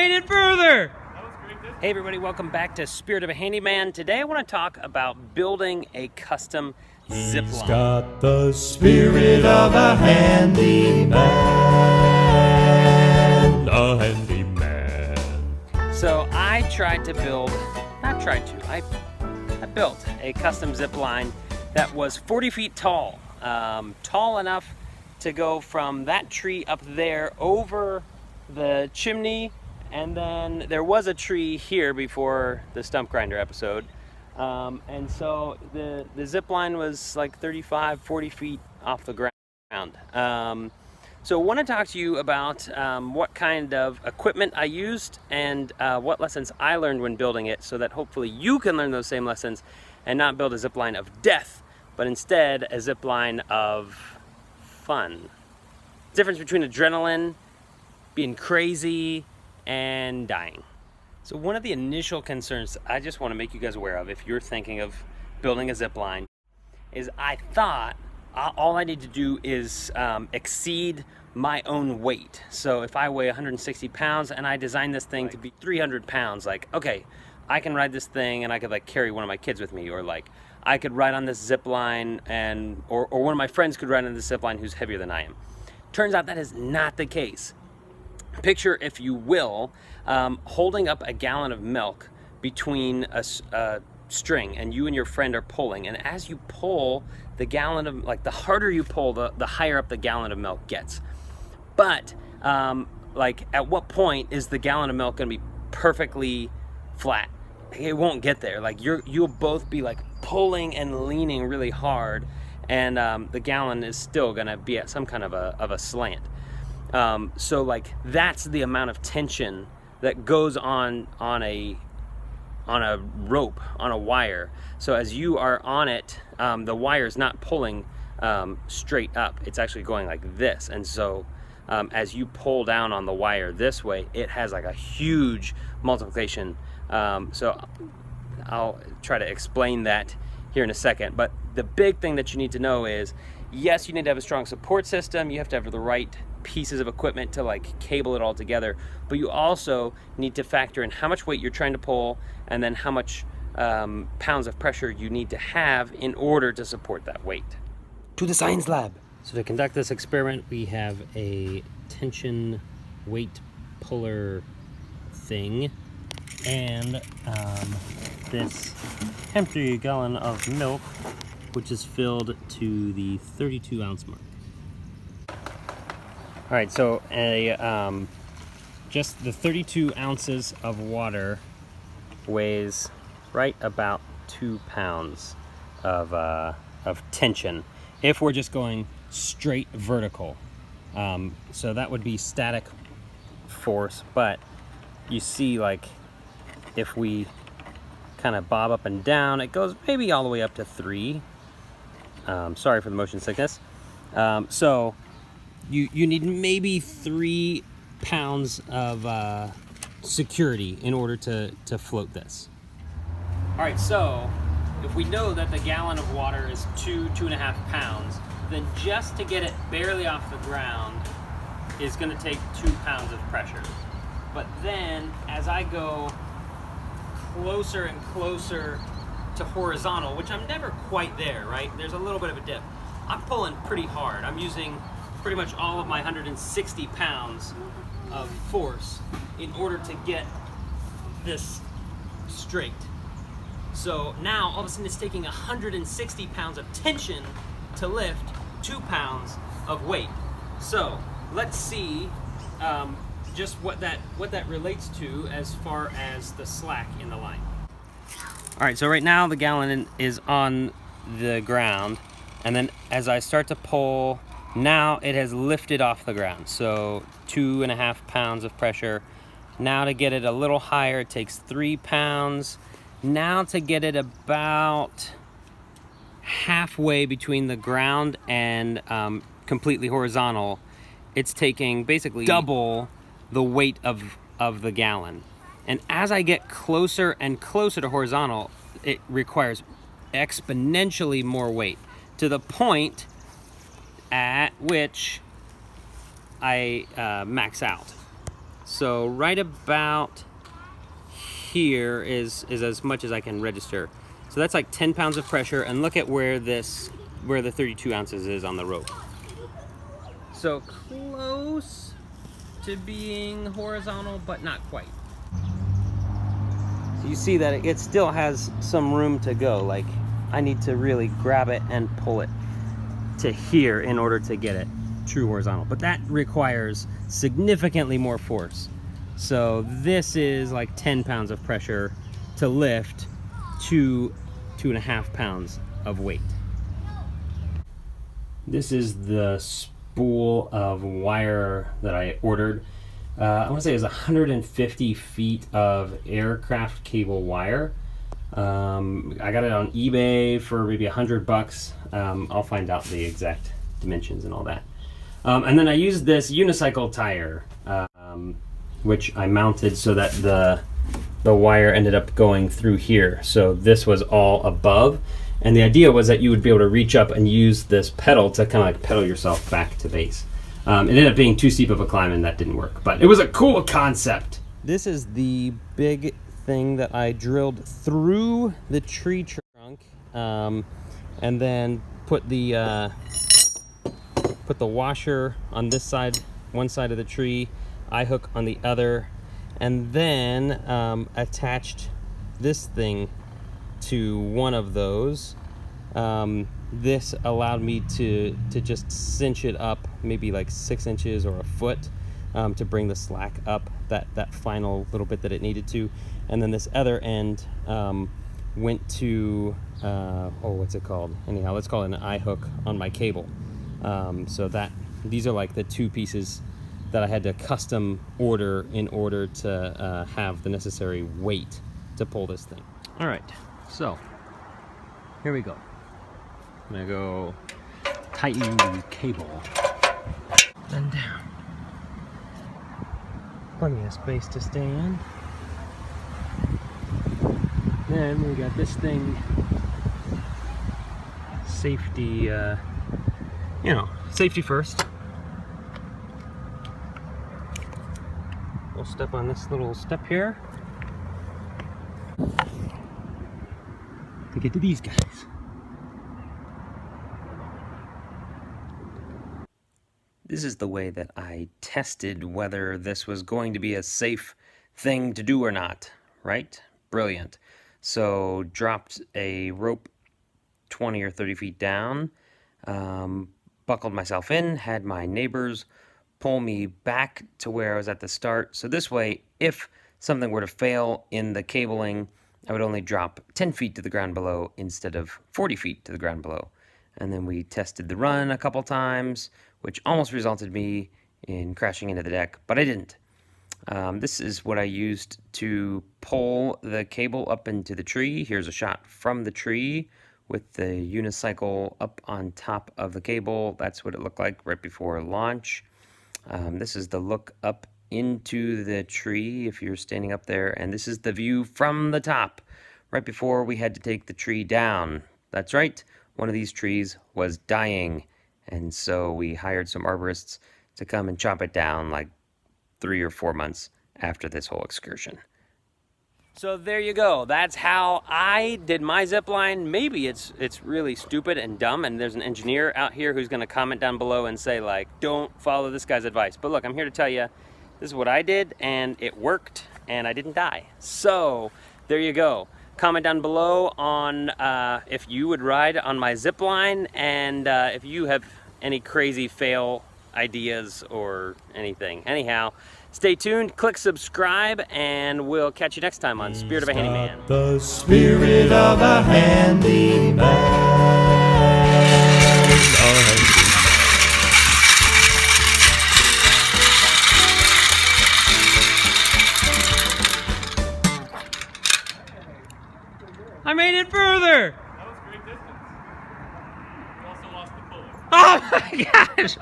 made it further. Hey everybody, welcome back to Spirit of a Handyman. Today I want to talk about building a custom zip line. He's got the spirit of a handyman, a handyman. So I built a custom zip line that was 40 feet tall. Tall enough to go from that tree up there over the chimney, and then there was a tree here before the stump grinder episode. And so the zip line was like 35, 40 feet off the ground. So I want to talk to you about what kind of equipment I used and what lessons I learned when building it, so that hopefully you can learn those same lessons and not build a zip line of death, but instead a zip line of fun. Difference between adrenaline, being crazy, and dying. So one of the initial concerns I just want to make you guys aware of if you're thinking of building a zip line is I thought all I need to do is exceed my own weight. So if I weigh 160 pounds and I designed this thing to be 300 pounds, like, okay, I can ride this thing and I could like carry one of my kids with me, or like I could ride on this zip line or one of my friends could ride on this zip line who's heavier than I am. Turns out that is not the case. Picture, if you will, holding up a gallon of milk between a string, and you and your friend are pulling, and as you pull the gallon of, like, the harder you pull, the higher up the gallon of milk gets. But like, at what point is the gallon of milk going to be perfectly flat? It won't get there. Like, you'll both be like pulling and leaning really hard, and the gallon is still going to be at some kind of a slant. So like, that's the amount of tension that goes on a rope, on a wire. So as you are on it, the wire is not pulling straight up. It's actually going like this. And so as you pull down on the wire this way, it has like a huge multiplication. So I'll try to explain that here in a second. But the big thing that you need to know is, yes, you need to have a strong support system. You have to have the right pieces of equipment to like cable it all together, but you also need to factor in how much weight you're trying to pull, and then how much pounds of pressure you need to have in order to support that weight. To the science lab. So to conduct this experiment, we have a tension weight puller thing and this empty gallon of milk, which is filled to the 32 ounce mark. All right, so just the 32 ounces of water weighs right about 2 pounds of tension if we're just going straight vertical. So that would be static force, but you see, like, if we kind of bob up and down, it goes maybe all the way up to 3. Sorry for the motion sickness. So you need maybe 3 pounds of security in order to float this. All right, so if we know that the gallon of water is 2.5 pounds, then just to get it barely off the ground is going to take 2 pounds of pressure. But then as I go closer and closer to horizontal, which I'm never quite there, right? There's a little bit of a dip. I'm pulling pretty hard. I'm using pretty much all of my 160 pounds of force in order to get this straight. So now all of a sudden it's taking 160 pounds of tension to lift 2 pounds of weight. So let's see just what that relates to as far as the slack in the line. All right, so right now the gallon is on the ground, and then as I start to pull, now it has lifted off the ground. So 2.5 pounds of pressure. Now to get it a little higher, it takes 3 pounds. Now to get it about halfway between the ground and completely horizontal, it's taking basically double the weight of the gallon. And as I get closer and closer to horizontal, it requires exponentially more weight, to the point at which I max out. So right about here is as much as I can register. So that's like 10 pounds of pressure, and look at where the 32 ounces is on the rope. So close to being horizontal, but not quite. So you see that it still has some room to go. Like, I need to really grab it and pull it to here in order to get it true horizontal. But that requires significantly more force. So this is like 10 pounds of pressure to lift 2.5 pounds of weight. This is the spool of wire that I ordered. I want to say it was 150 feet of aircraft cable wire. I got it on eBay for maybe $100. I'll find out the exact dimensions and all that. And then I used this unicycle tire, which I mounted so that the wire ended up going through here. So this was all above. And the idea was that you would be able to reach up and use this pedal to kind of like pedal yourself back to base. It ended up being too steep of a climb and that didn't work, but it was a cool concept. This is the big thing that I drilled through the tree trunk, and then put the washer on this side, one side of the tree, eye hook on the other, and then attached this thing to one of those. This allowed me to just cinch it up maybe like 6 inches or a foot, to bring the slack up that final little bit that it needed to. And then this other end went to what's it called? Anyhow, let's call it an eye hook on my cable. So that these are like the two pieces that I had to custom order in order to have the necessary weight to pull this thing. All right, so here we go. I'm gonna go tighten the cable. Then down. Plenty of space to stand. Then we got this thing. Safety, safety first. We'll step on this little step here to get to these guys. This is the way that I tested whether this was going to be a safe thing to do or not, right? Brilliant. So dropped a rope 20 or 30 feet down, buckled myself in, had my neighbors pull me back to where I was at the start. So this way, if something were to fail in the cabling, I would only drop 10 feet to the ground below instead of 40 feet to the ground below. And then we tested the run a couple times, which almost resulted me in crashing into the deck, but I didn't. This is what I used to pull the cable up into the tree. Here's a shot from the tree with the unicycle up on top of the cable. That's what it looked like right before launch. This is the look up into the tree if you're standing up there, and this is the view from the top right before we had to take the tree down. That's right, one of these trees was dying, and so we hired some arborists to come and chop it down like 3 or 4 months after this whole excursion. So there you go. That's how I did my zip line. Maybe it's really stupid and dumb, and there's an engineer out here who's going to comment down below and say, like, don't follow this guy's advice. But look, I'm here to tell you, this is what I did, and it worked, and I didn't die. So there you go. Comment down below on if you would ride on my zip line, and if you have any crazy fail ideas or anything. Anyhow, stay tuned, click subscribe, and we'll catch you next time on Spirit of a Handyman. The spirit of a handyman. I made it further! That was great distance. You also lost the pulley. Oh my gosh!